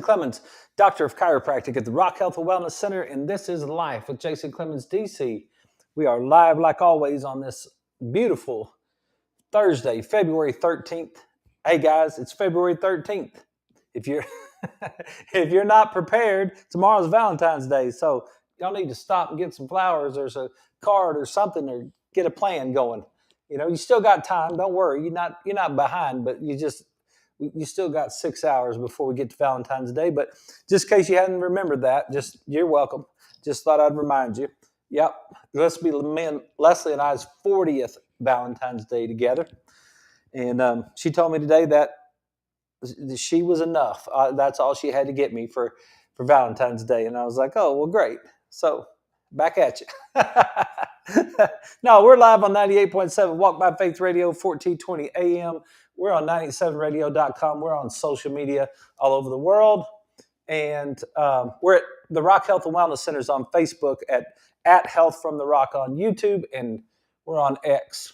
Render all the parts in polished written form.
Clemmons, Doctor of Chiropractic at the Rock Health and Wellness Center, and this is Life with Jason Clemmons, DC. We are live, like always, on this beautiful Thursday, February 13th. Hey guys, it's February 13th. If you're if you're not prepared, tomorrow's Valentine's Day, so y'all need to stop and get some flowers or a card or something, or get a plan going. You know, you still got time. Don't worry, you're not behind, but you still got 6 hours before we get to Valentine's Day. But just in case you hadn't remembered that, you're welcome. Just thought I'd remind you. Yep, this will be Leslie and I's 40th Valentine's Day together. And she told me today that she was enough. That's all she had to get me for Valentine's Day. And I was like, oh, well, great. So back at you. No, we're live on 98.7 Walk by Faith Radio, 1420 AM. We're on 97radio.com. We're on social media all over the world. And we're at the Rock Health and Wellness Centers on Facebook at Health from the Rock on YouTube. And we're on X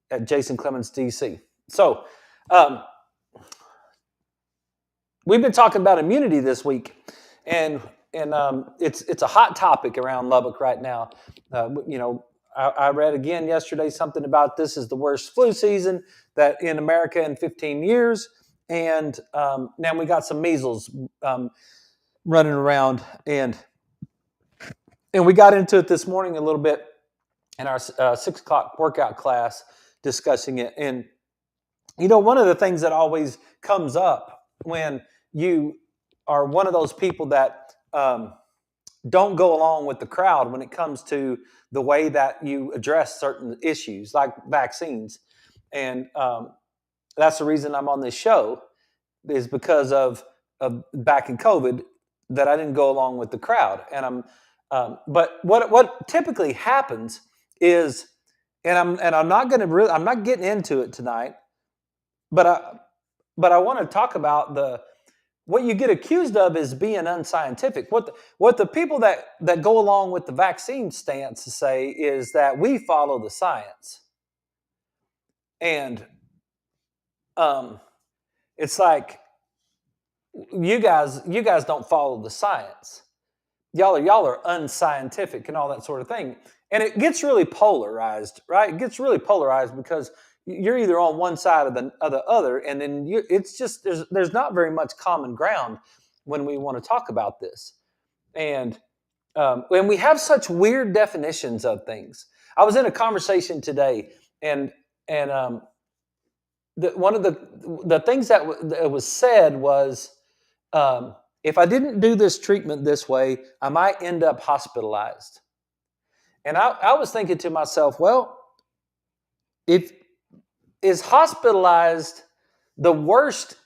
at Jason Clemmons, DC. So we've been talking about immunity this week. And it's a hot topic around Lubbock right now. I read again yesterday something about this is the worst flu season that in America in 15 years. And now we got some measles running around. And we got into it this morning a little bit in our 6 o'clock workout class discussing it. And, you know, one of the things that always comes up when you are one of those people that don't go along with the crowd when it comes to the way that you address certain issues like vaccines. And that's the reason I'm on this show, is because of back in COVID that I didn't go along with the crowd. And but what typically happens is, I'm not getting into it tonight, but I want to talk about what you get accused of is being unscientific. What the people that go along with the vaccine stance say is that we follow the science. And it's like you guys don't follow the science. Y'all are unscientific and all that sort of thing. And it gets really polarized, right? It gets really polarized because you're either on one side or the other, and then it's just there's not very much common ground when we want to talk about this. And we have such weird definitions of things. I was in a conversation today, and one of the things that was said was, if I didn't do this treatment this way, I might end up hospitalized. And I was thinking to myself, well, is hospitalized the worst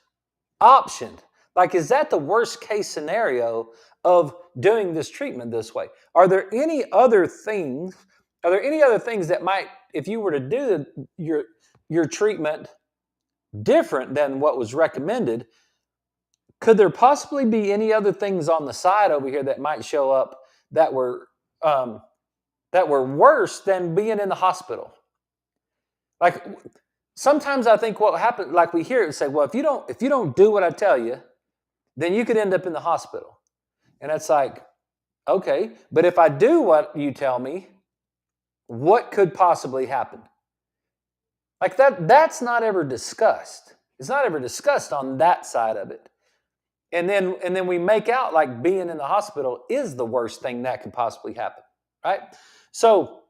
option? Like, is that the worst case scenario of doing this treatment this way? Are there any other things that might, if you were to do your treatment different than what was recommended, could there possibly be any other things on the side over here that might show up that were worse than being in the hospital? Like, sometimes I think what happens, like we hear it say, well, if you don't do what I tell you, then you could end up in the hospital. And it's like, okay, but if I do what you tell me, what could possibly happen? Like that's not ever discussed. It's not ever discussed on that side of it. And then we make out like being in the hospital is the worst thing that can possibly happen, right? So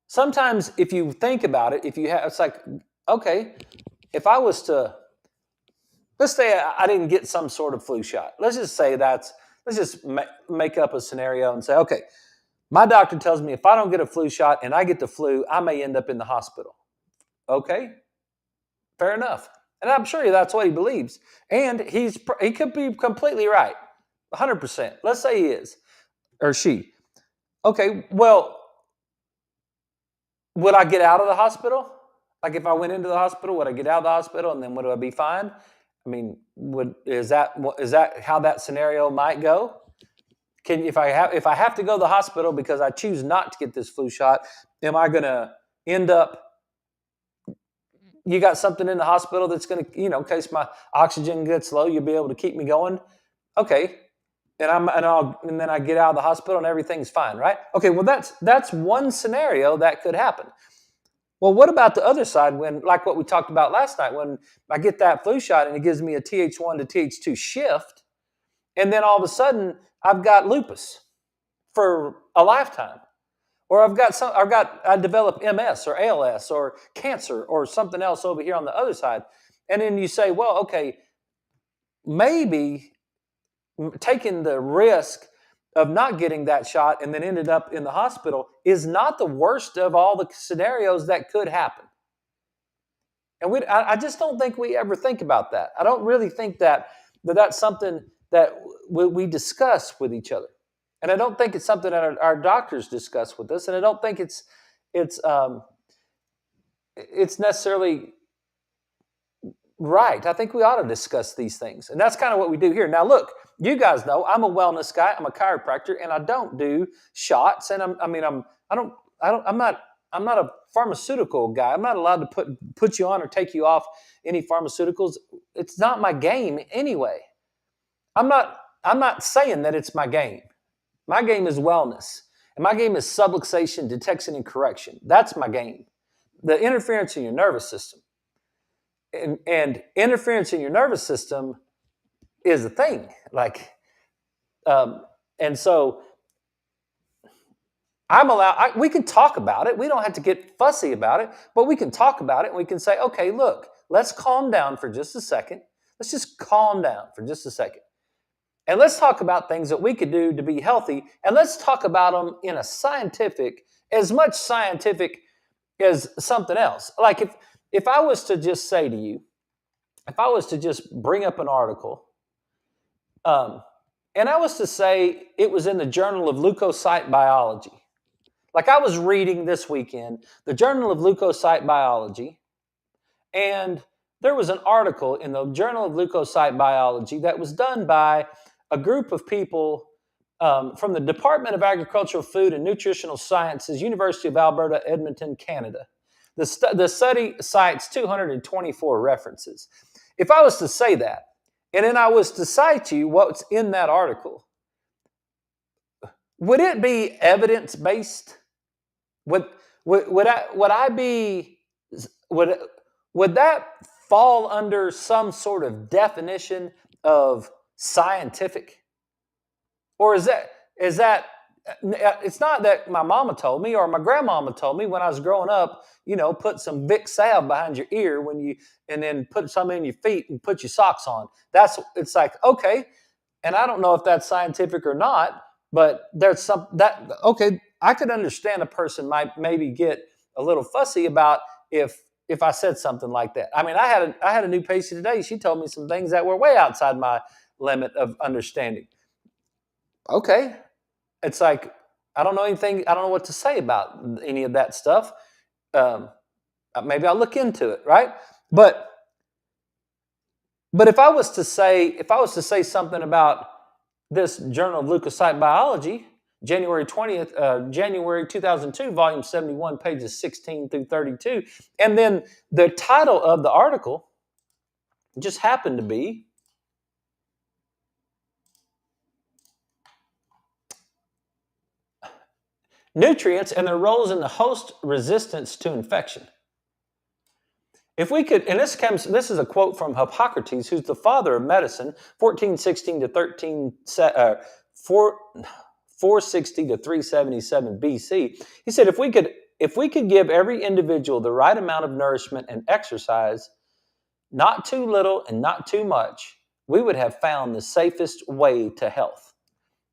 sometimes if you think about it, it's like, okay, if I was to, let's say I didn't get some sort of flu shot. Let's just make up a scenario and say, okay, my doctor tells me if I don't get a flu shot and I get the flu, I may end up in the hospital. Okay, fair enough. And I'm sure that's what he believes. And he could be completely right, 100%. Let's say he is, or she. Okay, well, would I get out of the hospital? Like, if I went into the hospital, would I get out of the hospital and then would I be fine? I mean, is that how that scenario might go? If I have to go to the hospital because I choose not to get this flu shot, am I going to end up you got something in the hospital that's going to, in case my oxygen gets low, you'll be able to keep me going. Okay. And then I get out of the hospital and everything's fine, right? Okay, well that's one scenario that could happen. Well, what about the other side when, like what we talked about last night, when I get that flu shot and it gives me a Th1 to Th2 shift, and then all of a sudden I've got lupus for a lifetime, or I develop MS or ALS or cancer or something else over here on the other side, and then you say, well, okay, maybe taking the risk of not getting that shot and then ended up in the hospital is not the worst of all the scenarios that could happen. And I just don't think we ever think about that. I don't really think that's something that we discuss with each other. And I don't think it's something that our doctors discuss with us. And I don't think it's necessarily right. I think we ought to discuss these things. And that's kind of what we do here. Now, look, you guys know I'm a wellness guy. I'm a chiropractor, and I don't do shots. And I'm not a pharmaceutical guy. I'm not allowed to put you on or take you off any pharmaceuticals. It's not my game anyway. I'm not saying that it's my game. My game is wellness. And my game is subluxation, detection, and correction. That's my game. The interference in your nervous system. And interference in your nervous system is a thing. And so we can talk about it. We don't have to get fussy about it, but we can talk about it and we can say, okay, look, let's calm down for just a second. Let's just calm down for just a second. And let's talk about things that we could do to be healthy. And let's talk about them in a scientific, as much scientific as something else. Like if I was to just say to you, if I was to just bring up an article, and I was to say it was in the Journal of Leukocyte Biology. Like I was reading this weekend, the Journal of Leukocyte Biology, and there was an article in the Journal of Leukocyte Biology that was done by a group of people from the Department of Agricultural, Food and Nutritional Sciences, University of Alberta, Edmonton, Canada. The study cites 224 references. If I was to say that, and then I was to cite you what's in that article, would it be evidence-based? Would that fall under some sort of definition of scientific? Or is that it's not that my mama told me or my grandmama told me when I was growing up, put some Vicks salve behind your ear and then put some in your feet and put your socks on. It's like, okay. And I don't know if that's scientific or not, but there's okay, I could understand a person might maybe get a little fussy about if I said something like that. I mean, I had a new patient today. She told me some things that were way outside my limit of understanding. Okay. It's like, I don't know anything. I don't know what to say about any of that stuff. Maybe I'll look into it, right? But if I was to say something about this Journal of Leukocyte Biology, January 2002, volume 71, pages 16 through 32, and then the title of the article just happened to be Nutrients and their roles in the host resistance to infection. If we could, and this is a quote from Hippocrates, who's the father of medicine, 1416 to 460 to 377 BC. He said, if we could give every individual the right amount of nourishment and exercise, not too little and not too much, we would have found the safest way to health.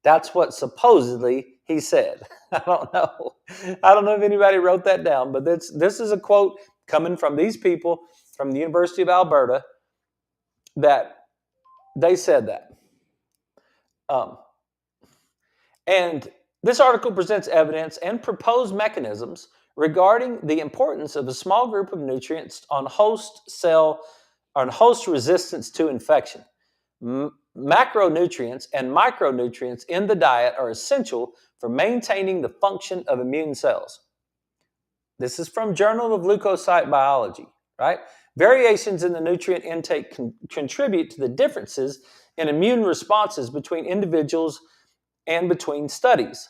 That's what supposedly he said. I don't know if anybody wrote that down, but this is a quote coming from these people from the University of Alberta that they said that. And this article presents evidence and proposed mechanisms regarding the importance of a small group of nutrients on host resistance to infection. Macronutrients and micronutrients in the diet are essential for maintaining the function of immune cells. This is from Journal of Leukocyte Biology. right? Variations in the nutrient intake contribute to the differences in immune responses between individuals and between studies.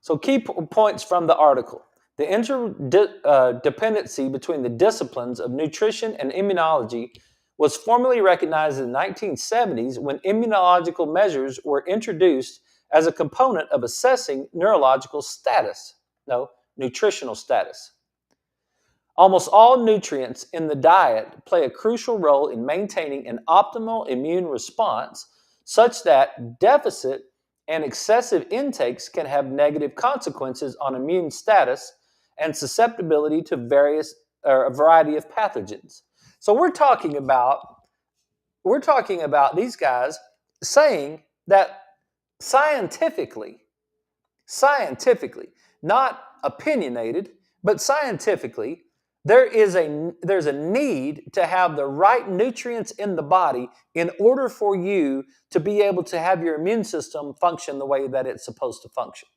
So key points from the article. The interdependency between the disciplines of nutrition and immunology was formally recognized in the 1970s when immunological measures were introduced as a component of assessing neurological status, no, nutritional status. Almost all nutrients in the diet play a crucial role in maintaining an optimal immune response, such that deficit and excessive intakes can have negative consequences on immune status and susceptibility to a variety of pathogens. So we're talking about these guys saying that scientifically, not opinionated, but scientifically, there's a need to have the right nutrients in the body in order for you to be able to have your immune system function the way that it's supposed to function.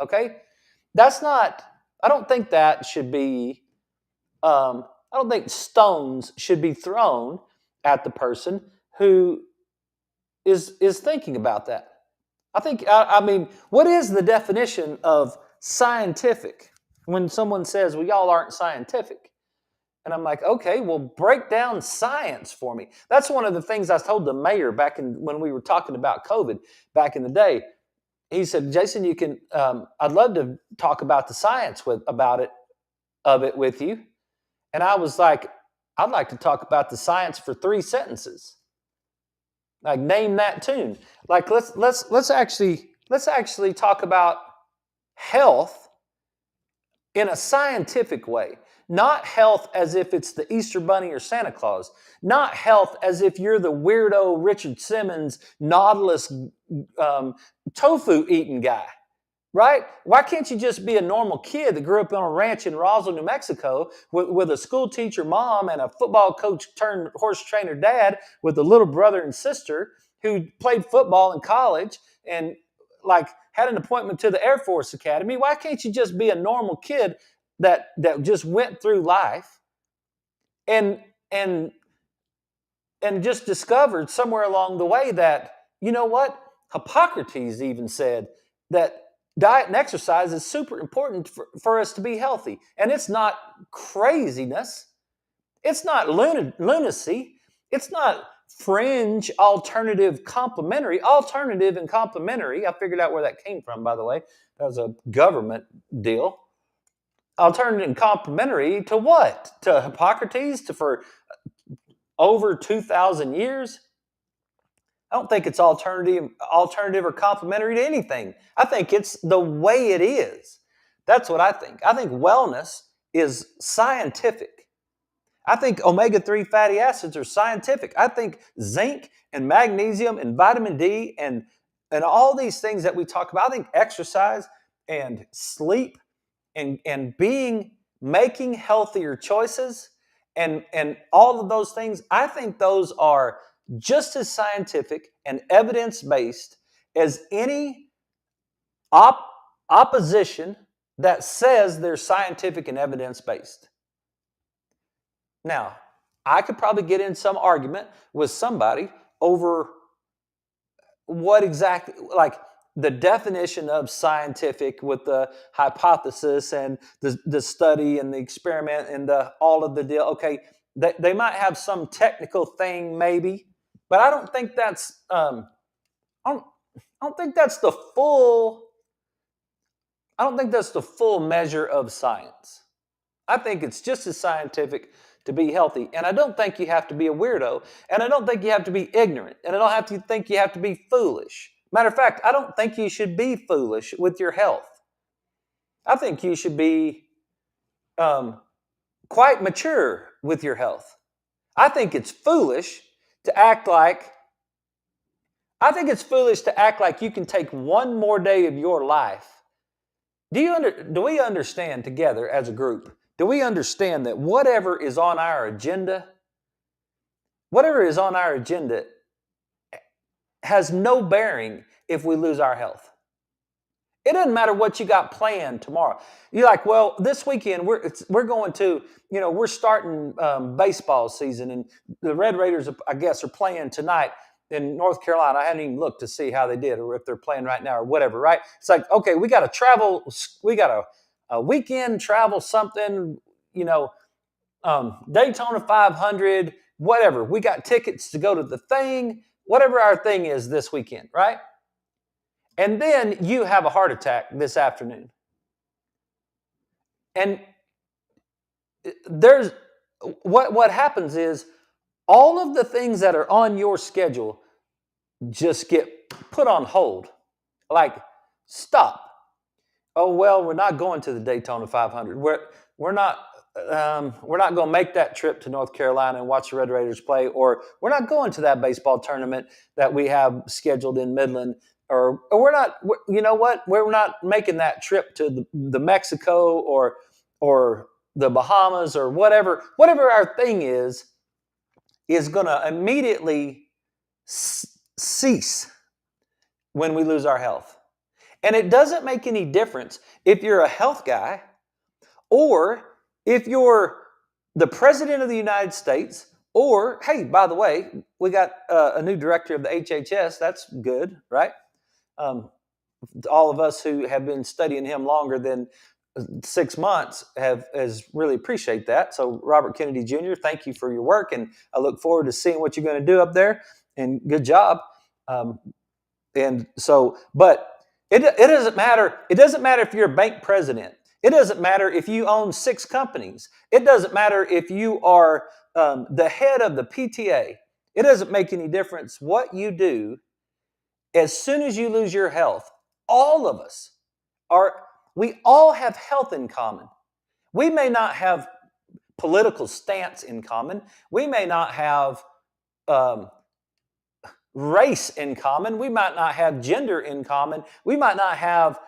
Okay? I don't think that should be, I don't think stones should be thrown at the person who is thinking about that. I mean, what is the definition of scientific? When someone says, well, y'all aren't scientific. And I'm like, okay, well, break down science for me. That's one of the things I told the mayor when we were talking about COVID back in the day. He said, Jason, you can, I'd love to talk about the science of it with you. And I was like, I'd like to talk about the science for 3 sentences. Like, name that tune. Like, let's actually talk about health in a scientific way. Not health as if it's the Easter Bunny or Santa Claus. Not health as if you're the weirdo Richard Simmons Nautilus tofu eating guy. Right? Why can't you just be a normal kid that grew up on a ranch in Roswell, New Mexico, with a school teacher mom and a football coach turned horse trainer dad with a little brother and sister who played football in college and like had an appointment to the Air Force Academy? Why can't you just be a normal kid that just went through life and just discovered somewhere along the way that, you know what? Hippocrates even said that diet and exercise is super important for us to be healthy. And it's not craziness. It's not lunacy. It's not fringe alternative complementary. Alternative and complementary, I figured out where that came from, by the way. That was a government deal. Alternative and complementary to what? To Hippocrates? For over 2,000 years? I don't think it's alternative or complementary to anything. I think it's the way it is. That's what I think. I think wellness is scientific. I think omega-3 fatty acids are scientific. I think zinc and magnesium and vitamin D and all these things that we talk about, I think exercise and sleep and making healthier choices and all of those things, I think those are just as scientific and evidence-based as any opposition that says they're scientific and evidence-based. Now, I could probably get in some argument with somebody over what exactly, like the definition of scientific with the hypothesis and the study and the experiment and all of the deal. Okay, they might have some technical thing maybe, but I don't think that's I don't think that's the full measure of science. I think it's just as scientific to be healthy, and I don't think you have to be a weirdo, and I don't think you have to be ignorant, and I don't think you have to be foolish. Matter of fact, I don't think you should be foolish with your health. I think you should be quite mature with your health. I think it's foolish to act like you can take one more day of your life. Do we understand together as a group? Do we understand that whatever is on our agenda has no bearing if we lose our health? It doesn't matter what you got planned tomorrow. You're like, well, this weekend we're going to, we're starting baseball season, and the Red Raiders, I guess, are playing tonight in North Carolina. I hadn't even looked to see how they did or if they're playing right now or whatever. Right? It's like, okay, we got to travel. We got a weekend travel something. You know, Daytona 500, whatever. We got tickets to go to the thing, whatever our thing is this weekend, right? And then you have a heart attack this afternoon. And there's what happens is all of the things that are on your schedule just get put on hold. Like, stop. Oh, well, we're not going to the Daytona 500. We're not going to make that trip to North Carolina and watch the Red Raiders play, or we're not going to that baseball tournament that we have scheduled in Midland, or we're not. You know what? We're not making that trip to the Mexico or the Bahamas or whatever. Whatever our thing is going to immediately cease when we lose our health. And it doesn't make any difference if you're a health guy or if you're the president of the United States, or, hey, by the way, we got a new director of the HHS. That's good, right? All of us who have been studying him longer than 6 months has really appreciate that. So Robert Kennedy Jr., thank you for your work, and I look forward to seeing what you're going to do up there. And good job. And so, but it doesn't matter. It doesn't matter if you're a bank president. It doesn't matter if you own 6 companies. It doesn't matter if you are the head of the PTA. It doesn't make any difference what you do. As soon as you lose your health, all of us we all have health in common. We may not have political stance in common. We may not have race in common. We might not have gender in common. We might not have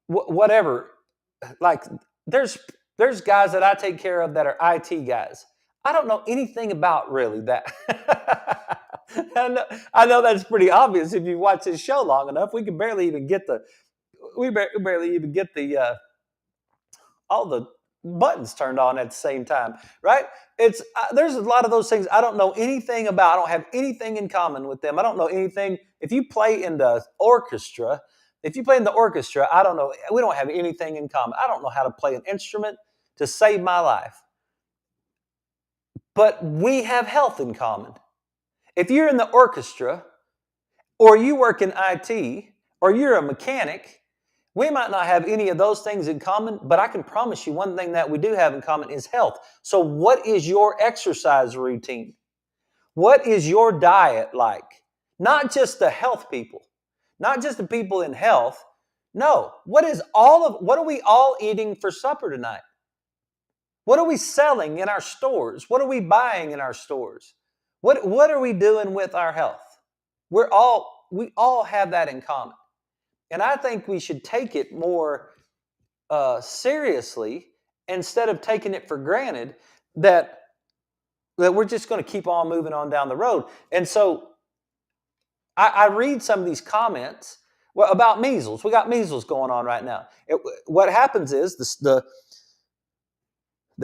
whatever. Like there's guys that I take care of that are IT guys. I don't know anything about really that. I know that's pretty obvious if you watch this show long enough. We can barely even get all the buttons turned on at the same time, right? There's a lot of those things I don't know anything about. I don't have anything in common with them. I don't know anything. If you play in the orchestra, I don't know. We don't have anything in common. I don't know how to play an instrument to save my life. But we have health in common. If you're in the orchestra, or you work in IT, or you're a mechanic, we might not have any of those things in common, but I can promise you one thing that we do have in common is health. So what is your exercise routine? What is your diet like? Not just the health people, not just the people in health. No, what are we all eating for supper tonight? What are we selling in our stores? What are we buying in our stores? What are we doing with our health? We all have that in common. And I think we should take it more seriously instead of taking it for granted that we're just going to keep on moving on down the road. And so I read some of these comments about measles. We got measles going on right now. What happens is the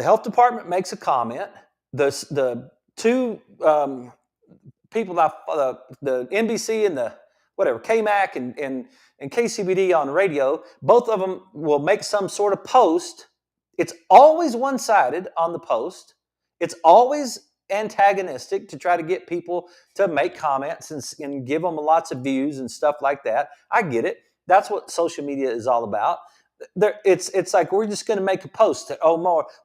health department makes a comment. The two people, the NBC and the KMAC and KCBD on radio, both of them will make some sort of post. It's always one-sided on the post. It's always antagonistic to try to get people to make comments and give them lots of views and stuff like that. I get it. That's what social media is all about. It's like we're just going to make a post that,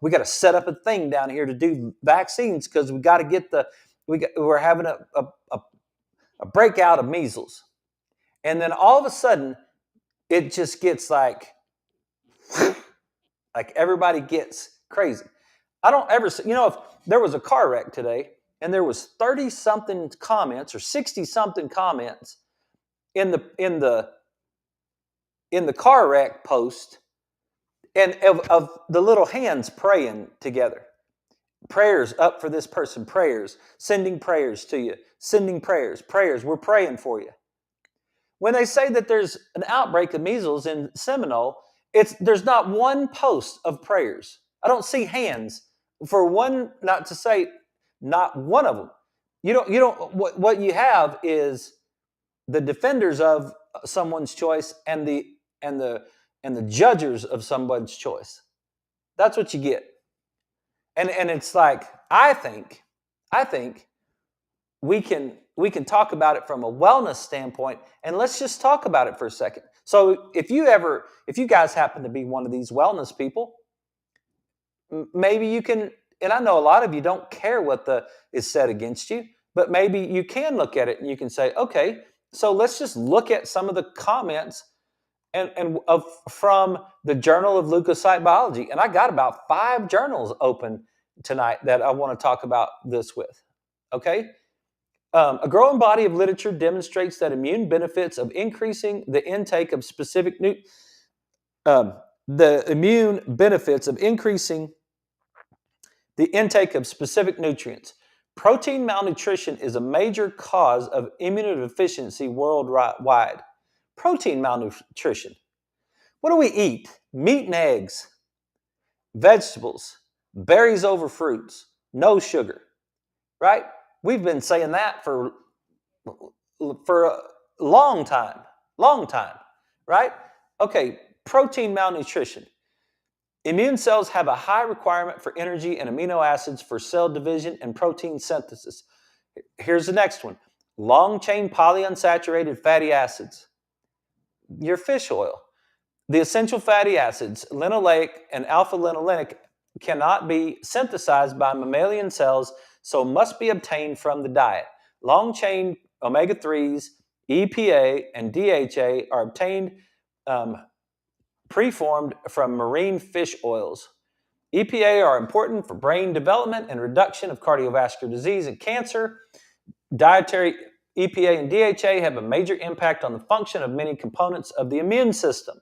we got to set up a thing down here to do vaccines because we got to get we're having a breakout of measles. And then all of a sudden, it just gets like everybody gets crazy. I don't ever, if there was a car wreck today and there was 30-something comments or 60-something comments in the car wreck post and of the little hands praying together. Prayers up for this person, prayers, sending prayers to you, sending prayers, we're praying for you. When they say that there's an outbreak of measles in Seminole, there's not one post of prayers. I don't see hands for one, not to say not one of them. What you have is the defenders of someone's choice and the judges of someone's choice. That's what you get. And it's like, I think we can talk about it from a wellness standpoint, and let's just talk about it for a second. So if you guys happen to be one of these wellness people, maybe you can, and I know a lot of you don't care what is said against you, but maybe you can look at it and you can say, okay, so let's just look at some of the comments from the Journal of Leukocyte Biology. And I got about 5 journals open tonight that I want to talk about this with. Okay? A growing body of literature demonstrates that immune benefits of increasing the intake of specific nutrients. Protein malnutrition is a major cause of immunodeficiency worldwide. Protein malnutrition. What do we eat? Meat and eggs, vegetables, berries over fruits, no sugar, right? We've been saying that for a long time, right? Okay, protein malnutrition. Immune cells have a high requirement for energy and amino acids for cell division and protein synthesis. Here's the next one. Long-chain polyunsaturated fatty acids. Your fish oil. The essential fatty acids, linoleic and alpha-linolenic, cannot be synthesized by mammalian cells, so must be obtained from the diet. Long-chain omega-3s, EPA, and DHA are obtained preformed from marine fish oils. EPA are important for brain development and reduction of cardiovascular disease and cancer. Dietary EPA and DHA have a major impact on the function of many components of the immune system.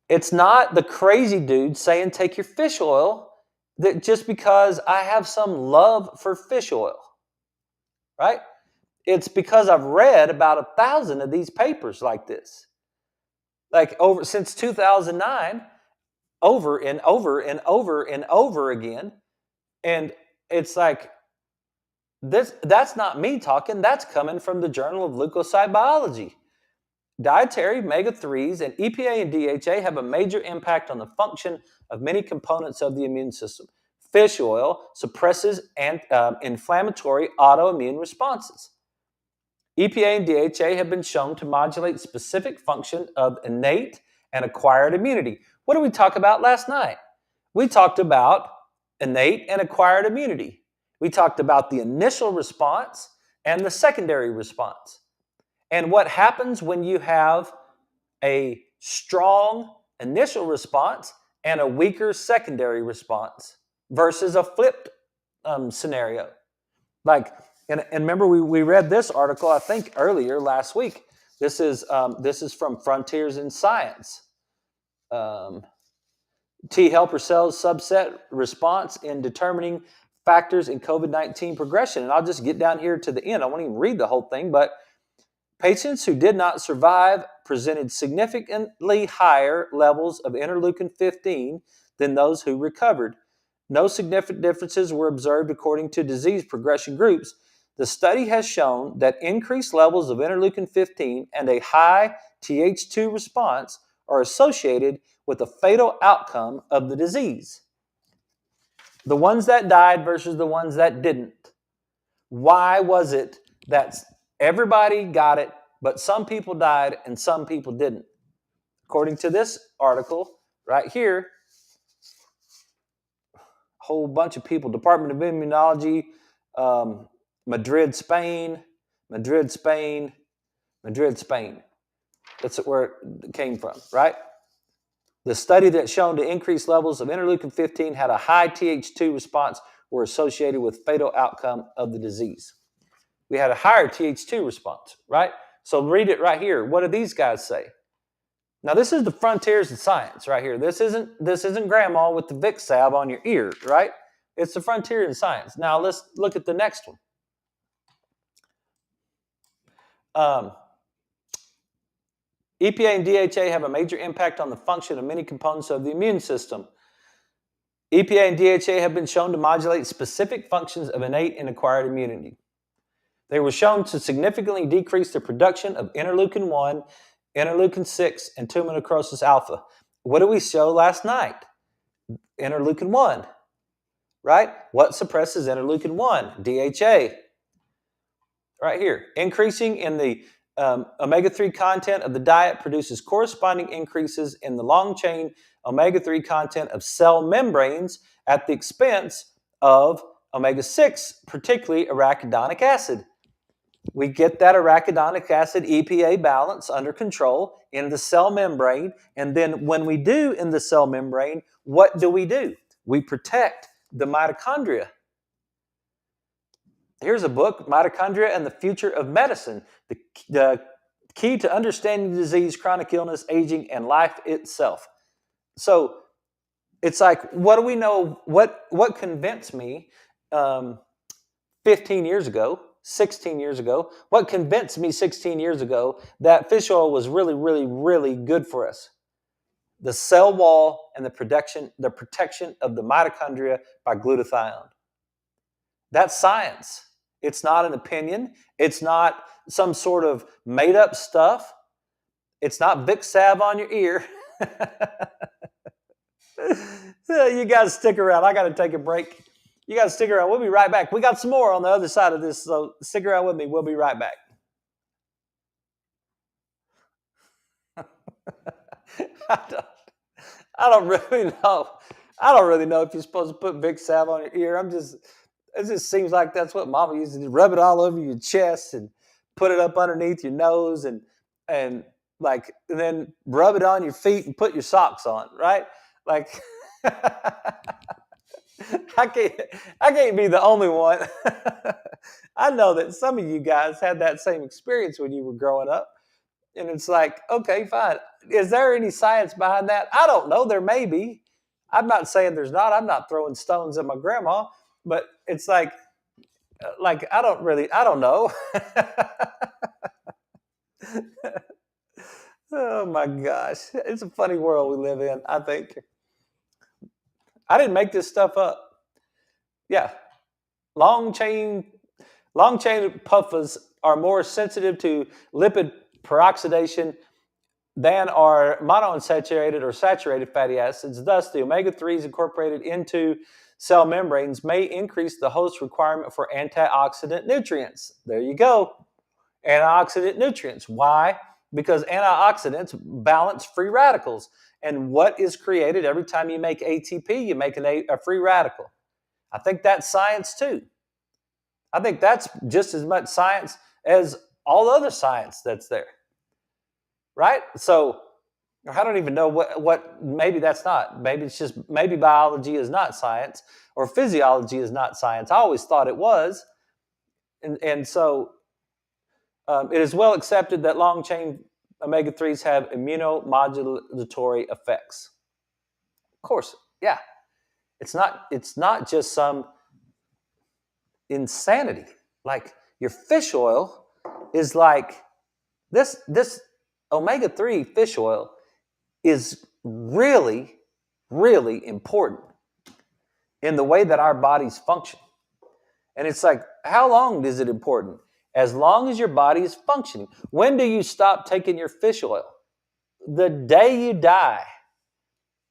It's not the crazy dude saying take your fish oil that just because I have some love for fish oil, right? It's because I've read about 1,000 of these papers like this. Like since 2009, over and over and over and over again. And it's like, that's not me talking, that's coming from the Journal of Leukocyte Biology. Dietary omega-3s and EPA and DHA have a major impact on the function of many components of the immune system. Fish oil suppresses inflammatory autoimmune responses. EPA and DHA have been shown to modulate specific function of innate and acquired immunity. What did we talk about last night? We talked about innate and acquired immunity. We talked about the initial response and the secondary response. And what happens when you have a strong initial response and a weaker secondary response versus a flipped scenario. Like, and remember we read this article, I think, earlier last week. This is from Frontiers in Science. T helper cells subset response in determining factors in COVID-19 progression. And I'll just get down here to the end. I won't even read the whole thing, but patients who did not survive presented significantly higher levels of interleukin-15 than those who recovered. No significant differences were observed according to disease progression groups. The study has shown that increased levels of interleukin-15 and a high Th2 response are associated with a fatal outcome of the disease. The ones that died versus the ones that didn't. Why was it that everybody got it, but some people died and some people didn't? According to this article right here, a whole bunch of people, Department of Immunology, Madrid, Spain. That's where it came from, right? The study that shown to increased levels of interleukin-15 had a high Th2 response were associated with fatal outcome of the disease. We had a higher Th2 response, right? So read it right here. What do these guys say? Now this is the Frontiers in Science right here. This isn't grandma with the Vicks salve on your ear, right? It's the Frontiers in Science. Now let's look at the next one. EPA and DHA have a major impact on the function of many components of the immune system. EPA and DHA have been shown to modulate specific functions of innate and acquired immunity. They were shown to significantly decrease the production of interleukin 1, interleukin 6, and tumor necrosis alpha. What did we show last night? Interleukin 1, right? What suppresses interleukin 1? DHA. Right here. Increasing in the omega-3 content of the diet produces corresponding increases in the long-chain omega-3 content of cell membranes at the expense of omega-6, particularly arachidonic acid. We get that arachidonic acid EPA balance under control in the cell membrane, and then when we do in the cell membrane, what do? We protect the mitochondria. Here's a book, Mitochondria and the Future of Medicine, the key to understanding disease, chronic illness, aging, and life itself. So it's like, what do we know? What convinced me 15 years ago, 16 years ago? What convinced me 16 years ago that fish oil was really, really, really good for us? The cell wall and the protection of the mitochondria by glutathione. That's science. It's not an opinion. It's not some sort of made-up stuff. It's not Vicks salve on your ear. You guys stick around. I got to take a break. You guys stick around. We'll be right back. We got some more on the other side of this, so stick around with me. We'll be right back. I don't really know. I don't really know if you're supposed to put Vicks salve on your ear. It just seems like that's what Mama used to do. Rub it all over your chest and put it up underneath your nose and then rub it on your feet and put your socks on, right? Like I can't be the only one. I know that some of you guys had that same experience when you were growing up. And it's like, okay, fine. Is there any science behind that? I don't know. There may be. I'm not saying there's not. I'm not throwing stones at my grandma. But it's like I don't know. Oh my gosh. It's a funny world we live in, I think. I didn't make this stuff up. Yeah. Long chain PUFAs are more sensitive to lipid peroxidation than are monounsaturated or saturated fatty acids. Thus, the omega-3s incorporated into cell membranes may increase the host requirement for antioxidant nutrients. There you go. Antioxidant nutrients. Why? Because antioxidants balance free radicals. And what is created every time you make ATP? You make a free radical. I think that's science too. I think that's just as much science as all other science that's there. Right? So I don't even know what maybe that's not. Maybe biology is not science or physiology is not science. I always thought it was. And so it is well accepted that long-chain omega-3s have immunomodulatory effects. Of course, yeah. It's not just some insanity. Like your fish oil is like this omega-3 fish oil is really, really important in the way that our bodies function. And it's like, how long is it important? As long as your body is functioning. When do you stop taking your fish oil? The day you die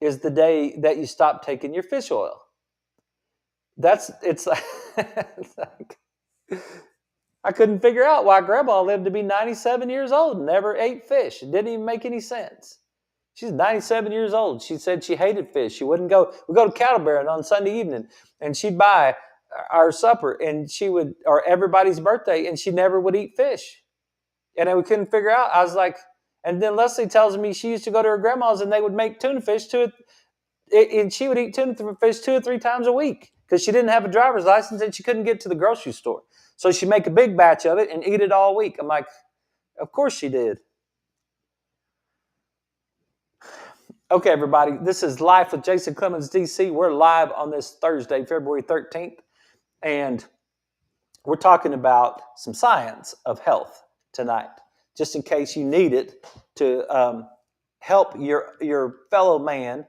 is the day that you stop taking your fish oil. It's like I couldn't figure out why Grandma lived to be 97 years old and never ate fish. It didn't even make any sense. She's 97 years old. She said she hated fish. She wouldn't go. We go to Cattle Barron on Sunday evening, and she'd buy our supper, and or everybody's birthday, and she never would eat fish. And then we couldn't figure out. I was like, and then Leslie tells me she used to go to her grandma's, and they would make tuna fish and she would eat tuna fish 2 or 3 times a week because she didn't have a driver's license and she couldn't get to the grocery store. So she'd make a big batch of it and eat it all week. I'm like, of course she did. Okay, everybody, this is Life with Jason Clemmons, DC. We're live on this Thursday, February 13th, and we're talking about some science of health tonight. just in case you need it to help your fellow man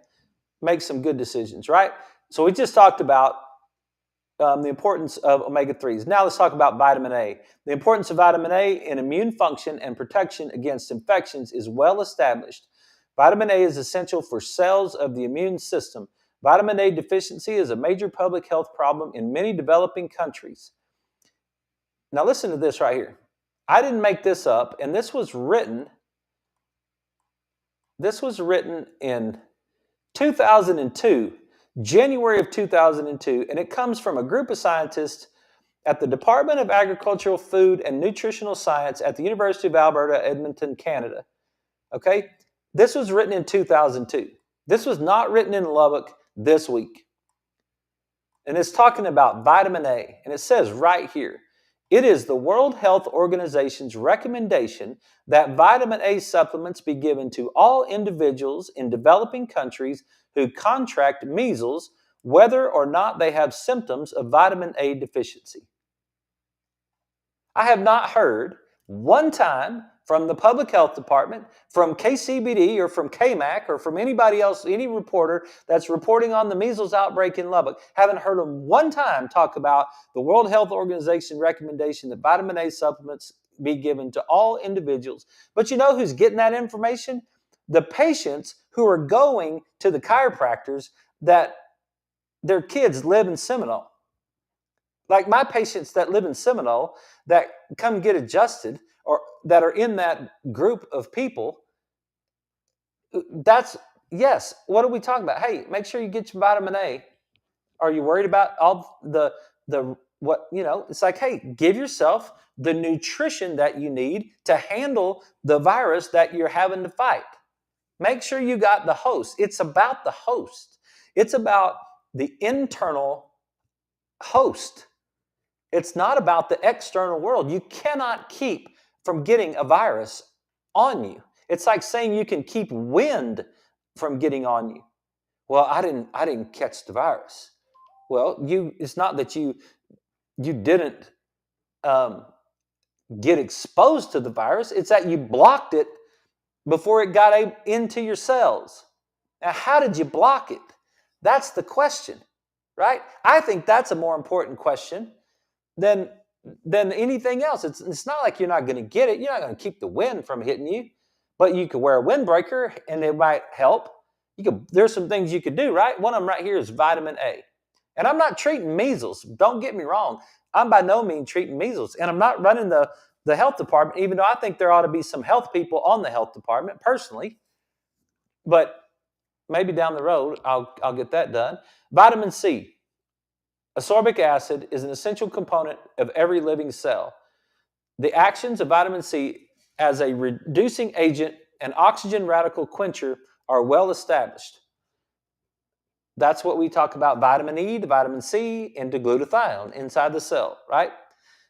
make some good decisions, right? So we just talked about the importance of omega-3s. Now let's talk about vitamin A. The importance of vitamin A in immune function and protection against infections is well established. Vitamin A is essential for cells of the immune system. Vitamin A deficiency is a major public health problem in many developing countries. Now listen to this right here. I didn't make this up, and this was written in 2002, January of 2002, and it comes from a group of scientists at the Department of Agricultural, Food, and Nutritional Science at the University of Alberta, Edmonton, Canada. Okay? This was written in 2002. This was not written in Lubbock this week. And it's talking about vitamin A, and it says right here, it is the World Health Organization's recommendation that vitamin A supplements be given to all individuals in developing countries who contract measles, whether or not they have symptoms of vitamin A deficiency. I have not heard one time from the Public Health Department, from KCBD or from KMAC or from anybody else, any reporter that's reporting on the measles outbreak in Lubbock, haven't heard them one time talk about the World Health Organization recommendation that vitamin A supplements be given to all individuals. But you know who's getting that information? The patients who are going to the chiropractors that their kids live in Seminole. Like my patients that live in Seminole that come get adjusted or that are in that group of people, that's, yes, what are we talking about? Hey, make sure you get your vitamin A. Are you worried about all the what, it's like, hey, give yourself the nutrition that you need to handle the virus that you're having to fight. Make sure you got the host. It's about the host. It's about the internal host. It's not about the external world. You cannot keep from getting a virus on you. It's like saying you can keep wind from getting on you. Well, I didn't catch the virus. Well, it's not that you didn't get exposed to the virus. It's that you blocked it before it got into your cells. Now, how did you block it? That's the question, right? I think that's a more important question than anything else. It's not like you're not going to get it. You're not going to keep the wind from hitting you, but you could wear a windbreaker and it might help. There's some things you could do, right? One of them right here is vitamin A. And I'm not treating measles. Don't get me wrong. I'm by no means treating measles. And I'm not running the health department, even though I think there ought to be some health people on the health department personally. But maybe down the road, I'll get that done. Vitamin C. Ascorbic acid is an essential component of every living cell. The actions of vitamin C as a reducing agent and oxygen radical quencher are well established. That's what we talk about vitamin E, to vitamin C, and to glutathione inside the cell, right?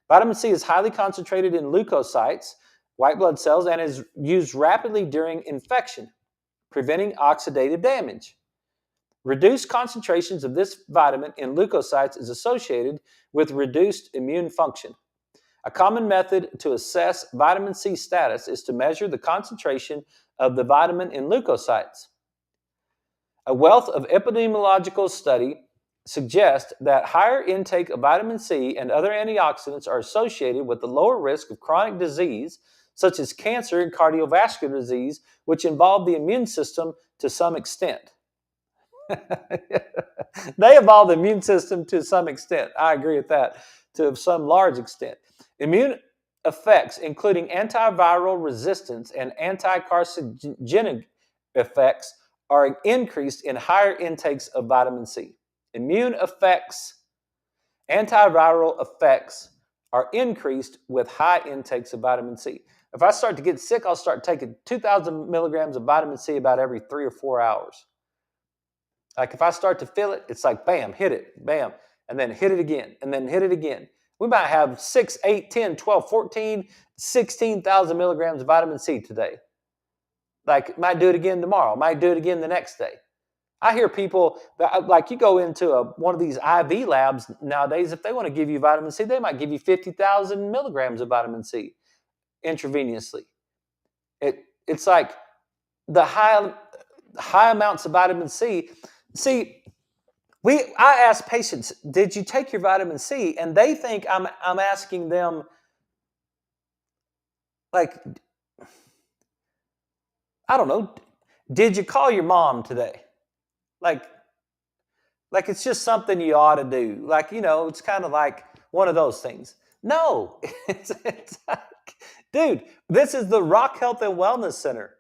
Vitamin C is highly concentrated in leukocytes, white blood cells, and is used rapidly during infection, preventing oxidative damage. Reduced concentrations of this vitamin in leukocytes is associated with reduced immune function. A common method to assess vitamin C status is to measure the concentration of the vitamin in leukocytes. A wealth of epidemiological study suggests that higher intake of vitamin C and other antioxidants are associated with the lower risk of chronic disease, such as cancer and cardiovascular disease, which involve the immune system to some extent. They evolve the immune system to some extent. I agree with that, to some large extent. Immune effects, including antiviral resistance and anti-carcinogenic effects, are increased in higher intakes of vitamin C. Immune effects, antiviral effects are increased with high intakes of vitamin C. If I start to get sick, I'll start taking 2,000 milligrams of vitamin C about every 3 or 4 hours. Like if I start to feel it, it's like bam, hit it, bam, and then hit it again, and then hit it again. We might have 6, 8, 10, 12, 14, 16,000 milligrams of vitamin C today. Like might do it again tomorrow, might do it again the next day. I hear people, like you go into one of these IV labs nowadays, if they want to give you vitamin C, they might give you 50,000 milligrams of vitamin C intravenously. It's like the high amounts of vitamin C. See, I ask patients, did you take your vitamin C? And they think I'm asking them, like, I don't know, did you call your mom today? Like, it's just something you ought to do. Like, it's kind of like one of those things. No, it's like, dude, this is the Rock Health and Wellness Center.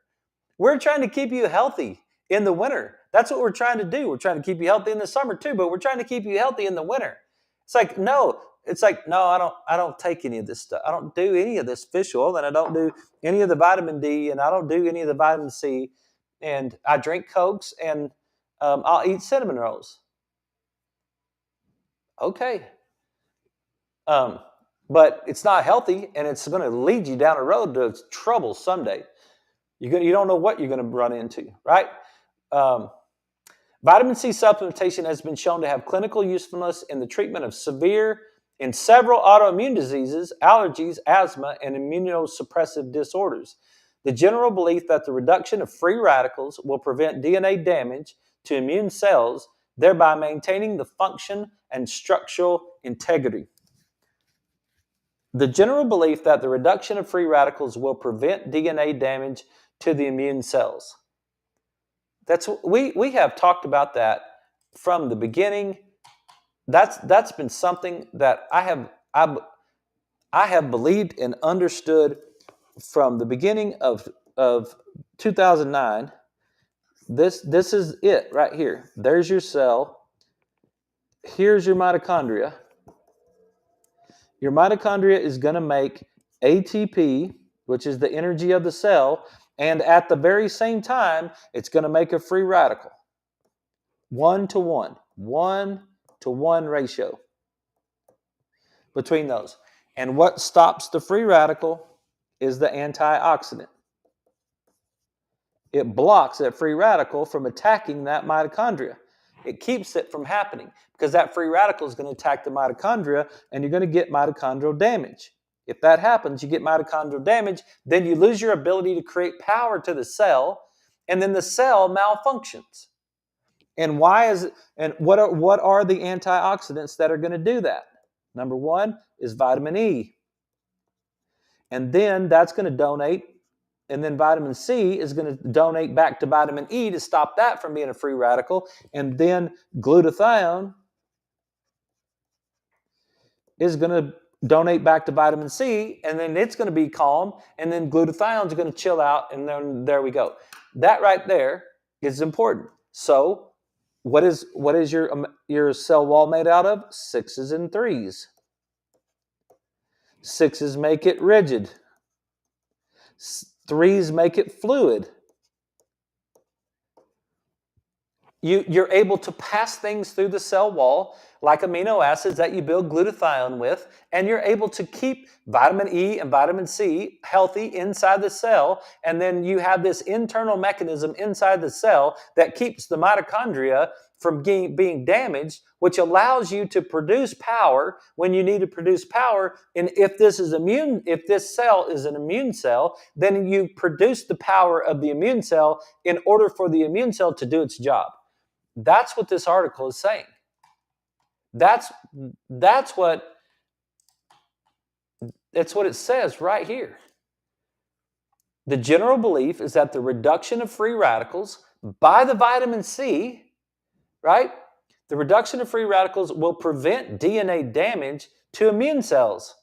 We're trying to keep you healthy in the winter. That's what we're trying to do. We're trying to keep you healthy in the summer too, but we're trying to keep you healthy in the winter. It's like, no, I don't take any of this stuff. I don't do any of this fish oil, and I don't do any of the vitamin D, and I don't do any of the vitamin C, and I drink Cokes, and I'll eat cinnamon rolls. Okay. But it's not healthy, and it's going to lead you down a road to trouble someday. You don't know what you're going to run into, right? Vitamin C supplementation has been shown to have clinical usefulness in the treatment of in several autoimmune diseases, allergies, asthma, and immunosuppressive disorders. The general belief that the reduction of free radicals will prevent DNA damage to immune cells, thereby maintaining the function and structural integrity. The general belief that the reduction of free radicals will prevent DNA damage to the immune cells. We have talked about that from the beginning. That's been something that I have believed and understood from the beginning of 2009. This is it right here. There's your cell. Here's your mitochondria. Your mitochondria is going to make ATP, which is the energy of the cell, and at the very same time, it's going to make a free radical. 1-to-1. 1-to-1 ratio between those. And what stops the free radical is the antioxidant. It blocks that free radical from attacking that mitochondria. It keeps it from happening because that free radical is going to attack the mitochondria and you're going to get mitochondrial damage. If that happens, you get mitochondrial damage, then you lose your ability to create power to the cell, and then the cell malfunctions. And why is it, and what are the antioxidants that are going to do that? Number one is vitamin E. And then that's going to donate, and then vitamin C is going to donate back to vitamin E to stop that from being a free radical. And then glutathione is going to donate back to vitamin C, and then it's going to be calm, and then glutathione is going to chill out, and then there we go. That right there is important. So what is your cell wall made out of? 6s and 3s. 6s make it rigid. 3s make it fluid. You're able to pass things through the cell wall like amino acids that you build glutathione with, and you're able to keep vitamin E and vitamin C healthy inside the cell, and then you have this internal mechanism inside the cell that keeps the mitochondria from being damaged, which allows you to produce power when you need to produce power. And if this cell is an immune cell, then you produce the power of the immune cell in order for the immune cell to do its job. That's what this article is saying. That's what it says right here. The general belief is that the reduction of free radicals by the vitamin C, right? The reduction of free radicals will prevent DNA damage to immune cells,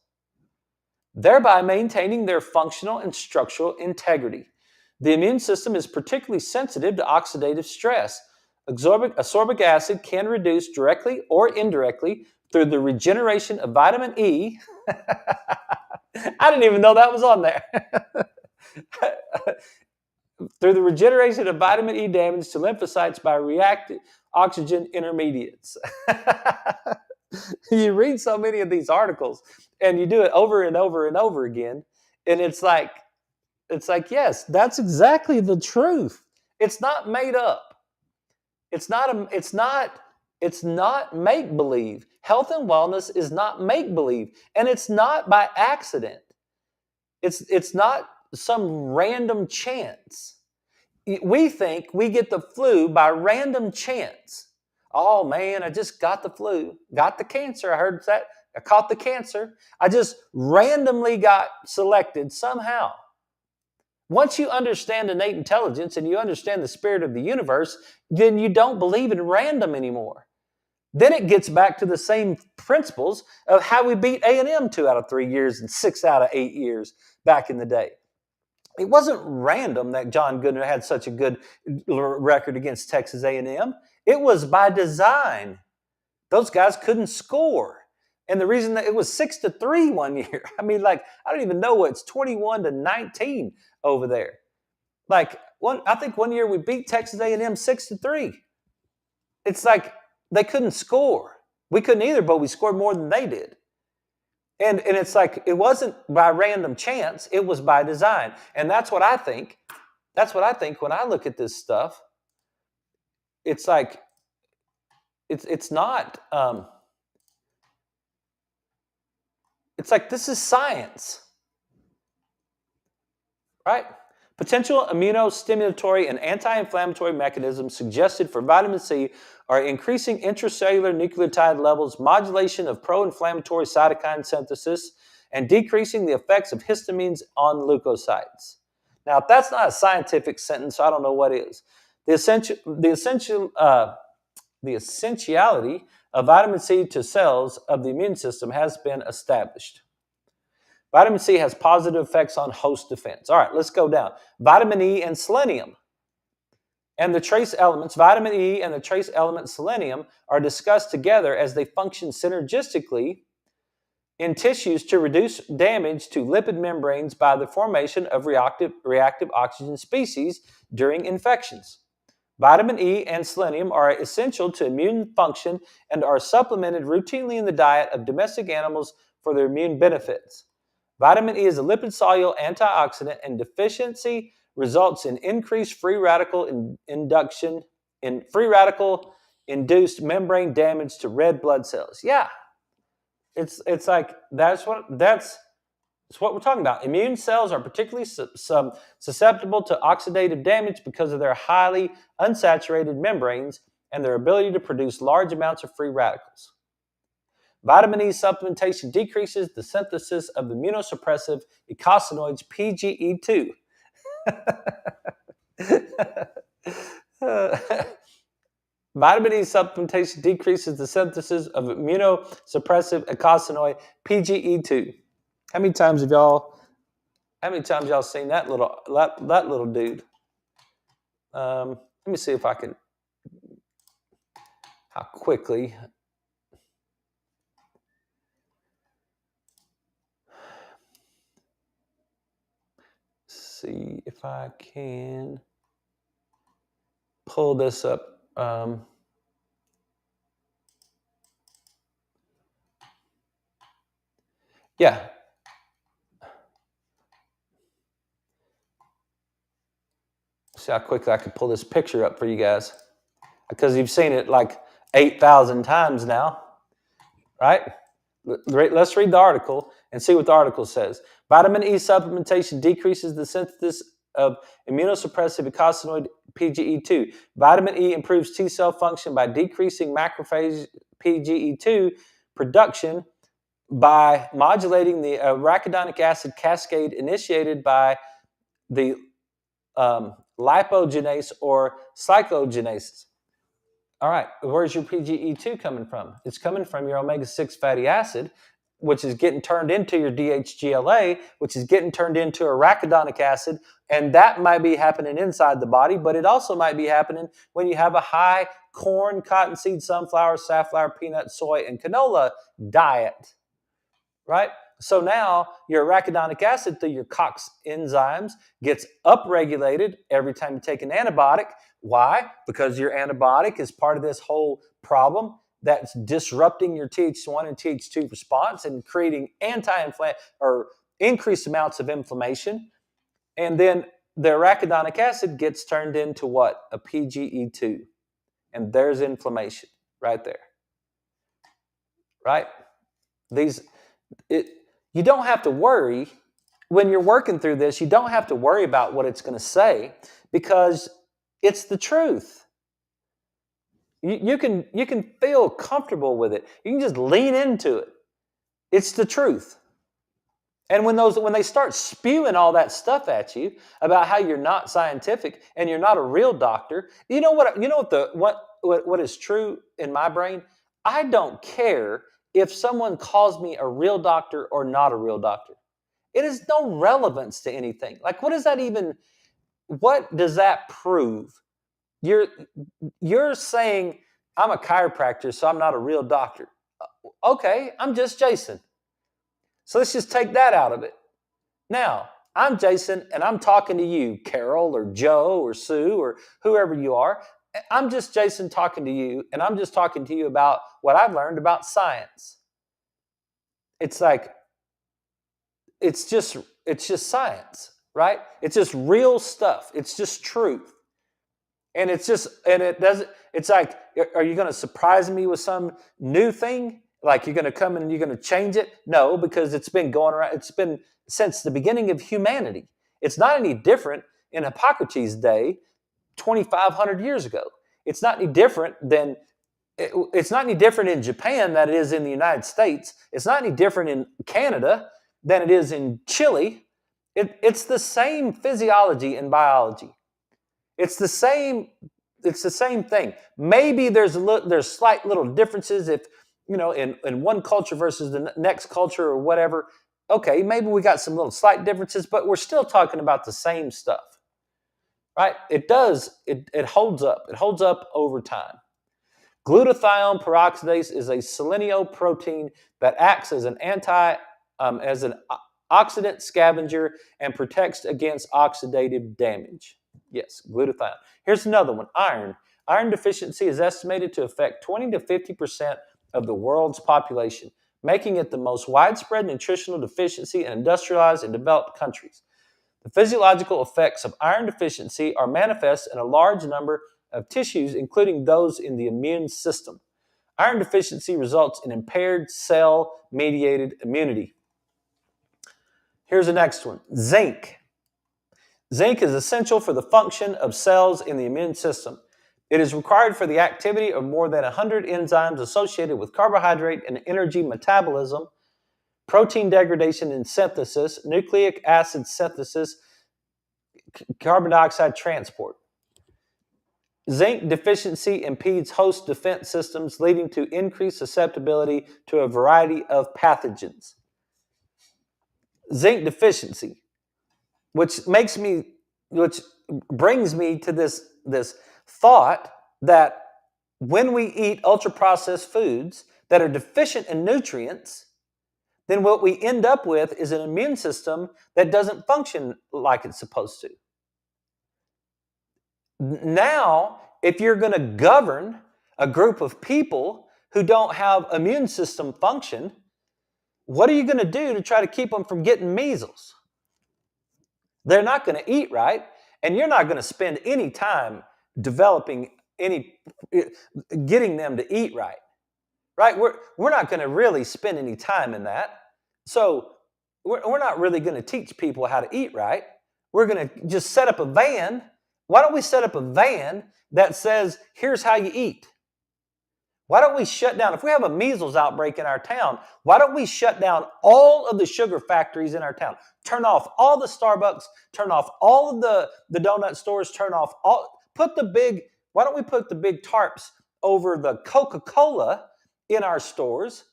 thereby maintaining their functional and structural integrity. The immune system is particularly sensitive to oxidative stress. Ascorbic acid can reduce directly or indirectly through the regeneration of vitamin E. I didn't even know that was on there. Through the regeneration of vitamin E damage to lymphocytes by reactive oxygen intermediates. You read so many of these articles and you do it over and over and over again, and it's like, yes, that's exactly the truth. It's not made up. It's not make-believe. Health and wellness is not make-believe, and it's not by accident. It's not some random chance. We think we get the flu by random chance. Oh man, I just got the flu, got the cancer. I heard that. I caught the cancer. I just randomly got selected somehow. Once you understand innate intelligence and you understand the spirit of the universe, then you don't believe in random anymore. Then it gets back to the same principles of how we beat A&M 2 out of 3 years and 6 out of 8 years back in the day. It wasn't random that John Goodner had such a good record against Texas A&M. It was by design. Those guys couldn't score. And the reason that it was 6-3 one year, I mean, like, I don't even know what it's 21-19 over there. Like, I think one year we beat Texas A&M 6-3. It's like they couldn't score. We couldn't either, but we scored more than they did. And it's like it wasn't by random chance, it was by design. And that's what I think. That's what I think when I look at this stuff. It's like it's not it's like this is science. Right? Potential immunostimulatory and anti-inflammatory mechanisms suggested for vitamin C are increasing intracellular nucleotide levels, modulation of pro-inflammatory cytokine synthesis, and decreasing the effects of histamines on leukocytes. Now, if that's not a scientific sentence, I don't know what is. The essentiality of vitamin C to cells of the immune system has been established. Vitamin C has positive effects on host defense. All right, let's go down. Vitamin E and selenium. And the trace elements, vitamin E and the trace element selenium, are discussed together as they function synergistically in tissues to reduce damage to lipid membranes by the formation of reactive oxygen species during infections. Vitamin E and selenium are essential to immune function and are supplemented routinely in the diet of domestic animals for their immune benefits. Vitamin E is a lipid-soluble antioxidant, and deficiency results in increased free radical induced membrane damage to red blood cells. Yeah, it's like that's what we're talking about. Immune cells are particularly susceptible to oxidative damage because of their highly unsaturated membranes and their ability to produce large amounts of free radicals. Vitamin E supplementation decreases the synthesis of the immunosuppressive eicosanoids PGE2. Vitamin E supplementation decreases the synthesis of immunosuppressive eicosanoid PGE2. How many times y'all seen that little dude? Let me see if I can. How quickly? See if I can pull this up. Yeah. See how quickly I can pull this picture up for you guys. Because you've seen it like 8,000 times now, right? Let's read the article and see what the article says. Vitamin E supplementation decreases the synthesis of immunosuppressive eicosanoid PGE2. Vitamin E improves T cell function by decreasing macrophage PGE2 production by modulating the arachidonic acid cascade initiated by the lipogenase or cycloogenases. All right, where's your PGE2 coming from? It's coming from your omega-6 fatty acid, which is getting turned into your DHGLA, which is getting turned into arachidonic acid, and that might be happening inside the body, but it also might be happening when you have a high corn, cottonseed, sunflower, safflower, peanut, soy, and canola diet, right? So now your arachidonic acid through your COX enzymes gets upregulated every time you take an antibiotic. Why? Because your antibiotic is part of this whole problem that's disrupting your Th1 and Th2 response and creating or increased amounts of inflammation. And then the arachidonic acid gets turned into what? A PGE2. And there's inflammation right there. Right? You don't have to worry when you're working through this, you don't have to worry about what it's going to say because it's the truth. You can feel comfortable with it. You can just lean into it. It's the truth. And when they start spewing all that stuff at you about how you're not scientific and you're not a real doctor, what is true in my brain? I don't care if someone calls me a real doctor or not a real doctor. It has no relevance to anything. Like, what does that prove? You're saying I'm a chiropractor, so I'm not a real doctor. Okay, I'm just Jason. So let's just take that out of it. Now, I'm Jason, and I'm talking to you, Carol or Joe or Sue or whoever you are. I'm just Jason talking to you, and I'm just talking to you about what I've learned about science. It's like, it's just science, right? It's just real stuff. It's just truth. And it's like, are you going to surprise me with some new thing? Like you're going to come and you're going to change it? No, because it's been going around. It's been since the beginning of humanity. It's not any different in Hippocrates' day, 2,500 years ago. It's not any different in Japan than it is in the United States. It's not any different in Canada than it is in Chile. It's the same physiology and biology. It's the same thing. Maybe there's slight little differences if, in one culture versus the next culture or whatever. Okay, maybe we got some little slight differences, but we're still talking about the same stuff. Right? It holds up. It holds up over time. Glutathione peroxidase is a selenoprotein that acts as an oxidant scavenger and protects against oxidative damage. Yes, glutathione. Here's another one, iron. Iron deficiency is estimated to affect 20 to 50% of the world's population, making it the most widespread nutritional deficiency in industrialized and developed countries. The physiological effects of iron deficiency are manifest in a large number of tissues, including those in the immune system. Iron deficiency results in impaired cell-mediated immunity. Here's the next one, zinc. Zinc is essential for the function of cells in the immune system. It is required for the activity of more than 100 enzymes associated with carbohydrate and energy metabolism, protein degradation and synthesis, nucleic acid synthesis, carbon dioxide transport. Zinc deficiency impedes host defense systems, leading to increased susceptibility to a variety of pathogens. Zinc deficiency, which brings me to this thought that when we eat ultra-processed foods that are deficient in nutrients, then what we end up with is an immune system that doesn't function like it's supposed to. Now, if you're going to govern a group of people who don't have immune system function, what are you going to do to try to keep them from getting measles? They're not going to eat right, and you're not going to spend any time getting them to eat right. Right? We're not going to really spend any time in that. So we're not really going to teach people how to eat right. We're going to just set up a van. Why don't we set up a van that says, here's how you eat? Why don't we shut down, if we have a measles outbreak in our town, why don't we shut down all of the sugar factories in our town? Turn off all the Starbucks, turn off all of the donut stores, why don't we put the big tarps over the Coca-Cola in our stores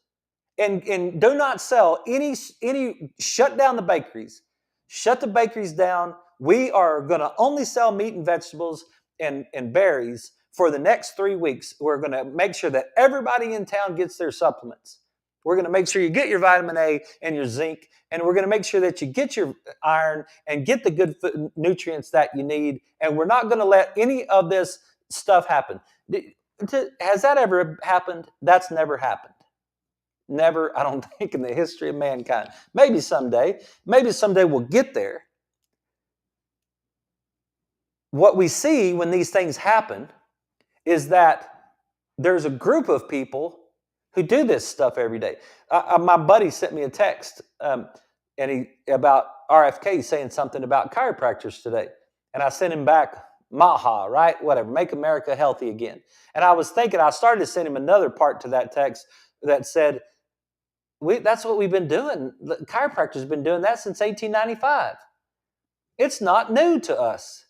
and do not sell any, shut down the bakeries. Shut the bakeries down. We are going to only sell meat and vegetables and berries for the next 3 weeks. We're going to make sure that everybody in town gets their supplements. We're going to make sure you get your vitamin A and your zinc, and we're going to make sure that you get your iron and get the good nutrients that you need, and we're not going to let any of this stuff happen. Has that ever happened? That's never happened. Never, I don't think, in the history of mankind. Maybe someday we'll get there. What we see when these things happen is that there's a group of people who do this stuff every day. My buddy sent me a text about RFK saying something about chiropractors today. And I sent him back, Maha, right? Whatever, make America healthy again. And I was thinking, I started to send him another part to that text that said, that's what we've been doing. The chiropractors have been doing that since 1895. It's not new to us.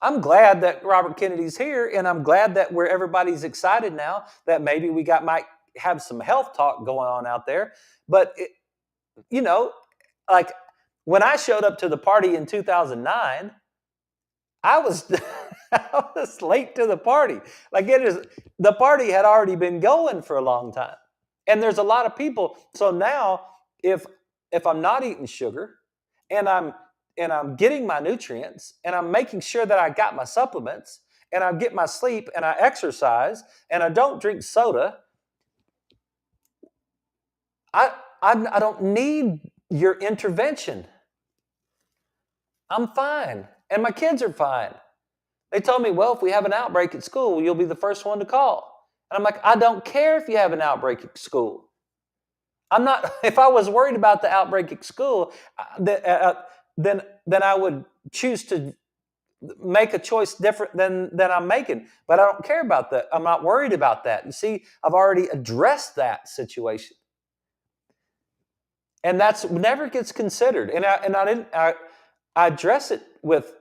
I'm glad that Robert Kennedy's here, and I'm glad that everybody's excited now that maybe might have some health talk going on out there. But like when I showed up to the party in 2009, I was I was late to the party. Like the party had already been going for a long time, and there's a lot of people. So now, if I'm not eating sugar, and I'm getting my nutrients, and I'm making sure that I got my supplements, and I get my sleep, and I exercise, and I don't drink soda, I don't need your intervention. I'm fine, and my kids are fine. They told me, well, if we have an outbreak at school, you'll be the first one to call. And I'm like, I don't care if you have an outbreak at school. I'm not. If I was worried about the outbreak at school, then I would choose to make a choice different than I'm making. But I don't care about that. I'm not worried about that. You see, I've already addressed that situation, and that's never gets considered. And I address it with.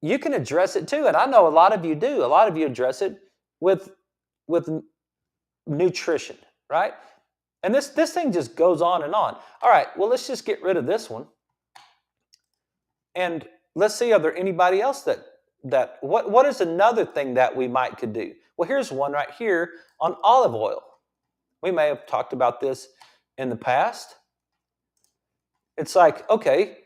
You can address it too, and I know a lot of you do. A lot of you address it with nutrition, right? And this thing just goes on and on. All right, well, let's just get rid of this one. And let's see, are there anybody else that what is another thing that we could do? Well, here's one right here on olive oil. We may have talked about this in the past. It's like, okay,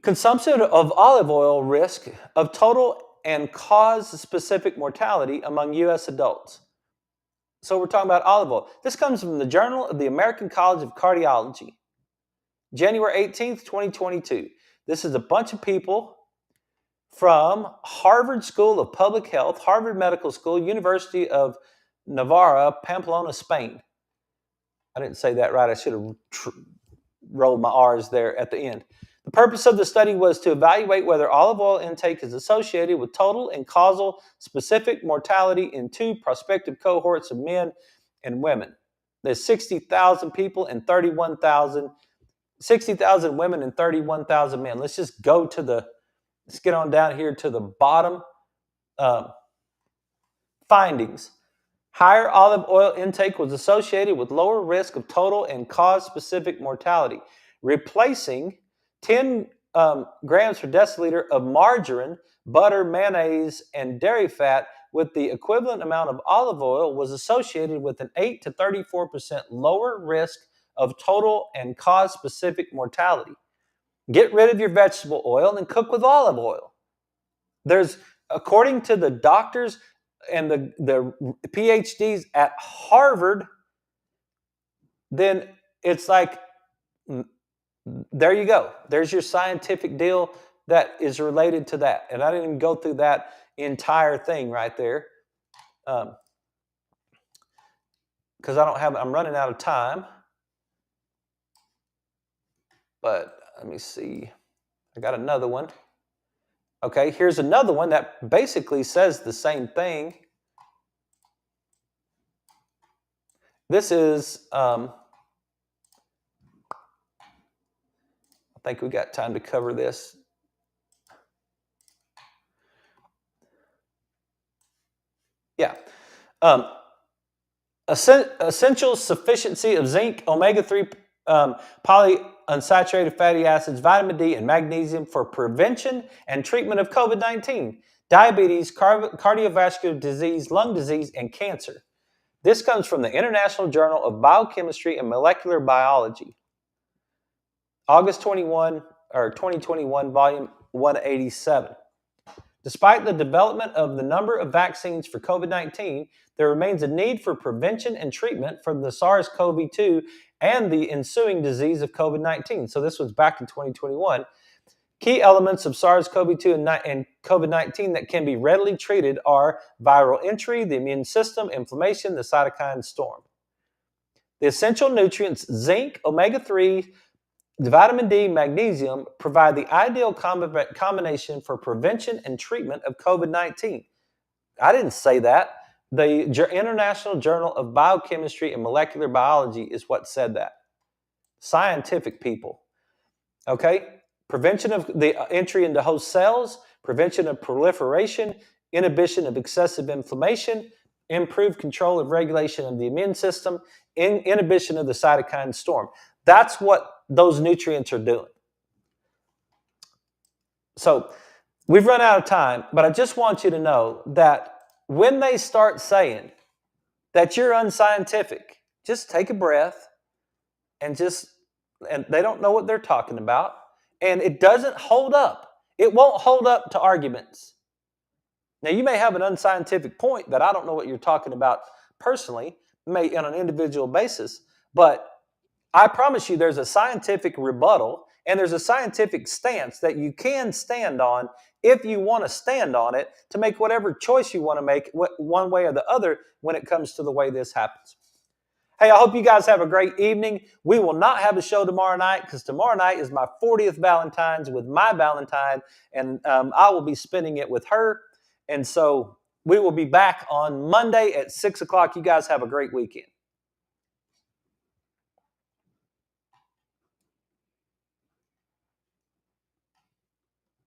consumption of olive oil risk of total and cause-specific mortality among U.S. adults. So we're talking about olive oil. This comes from the Journal of the American College of Cardiology, January 18th, 2022. This is a bunch of people from Harvard School of Public Health, Harvard Medical School, University of Navarra, Pamplona, Spain. I didn't say that right. I should have rolled my R's there at the end. The purpose of the study was to evaluate whether olive oil intake is associated with total and causal specific mortality in two prospective cohorts of men and women. There's 60,000 people and 60,000 women and 31,000 men. Let's get on down here to the bottom findings. Higher olive oil intake was associated with lower risk of total and cause-specific mortality, replacing 10 grams per deciliter of margarine, butter, mayonnaise, and dairy fat with the equivalent amount of olive oil was associated with an 8 to 34% lower risk of total and cause-specific mortality. Get rid of your vegetable oil and cook with olive oil. There's, according to the doctors and the PhDs at Harvard, then it's like, there you go. There's your scientific deal that is related to that. And I didn't even go through that entire thing right there because I'm running out of time. But let me see. I got another one. Okay, here's another one that basically says the same thing. This is, I think we got time to cover this. Yeah. Essential sufficiency of zinc, omega-3 polyunsaturated fatty acids, vitamin D, and magnesium for prevention and treatment of COVID-19, diabetes, cardiovascular disease, lung disease, and cancer. This comes from the International Journal of Biochemistry and Molecular Biology, August 2021, volume 187. Despite the development of the number of vaccines for COVID-19, there remains a need for prevention and treatment for the SARS-CoV-2 and the ensuing disease of COVID-19. So this was back in 2021. Key elements of SARS-CoV-2 and COVID-19 that can be readily treated are viral entry, the immune system, inflammation, the cytokine storm. The essential nutrients zinc, omega-3, vitamin D, magnesium provide the ideal combination for prevention and treatment of COVID-19. I didn't say that. The International Journal of Biochemistry and Molecular Biology is what said that. Scientific people. Okay? Prevention of the entry into host cells, prevention of proliferation, inhibition of excessive inflammation, improved control of regulation of the immune system, inhibition of the cytokine storm. That's what those nutrients are doing. So we've run out of time, but I just want you to know that when they start saying that you're unscientific, just take a breath and they don't know what they're talking about. And it doesn't hold up. It won't hold up to arguments. Now, you may have an unscientific point that I don't know what you're talking about personally, may on an individual basis, but I promise you there's a scientific rebuttal and there's a scientific stance that you can stand on if you want to stand on it to make whatever choice you want to make one way or the other when it comes to the way this happens. Hey, I hope you guys have a great evening. We will not have a show tomorrow night because tomorrow night is my 40th Valentine's with my Valentine, and I will be spending it with her. And so we will be back on Monday at 6 o'clock. You guys have a great weekend.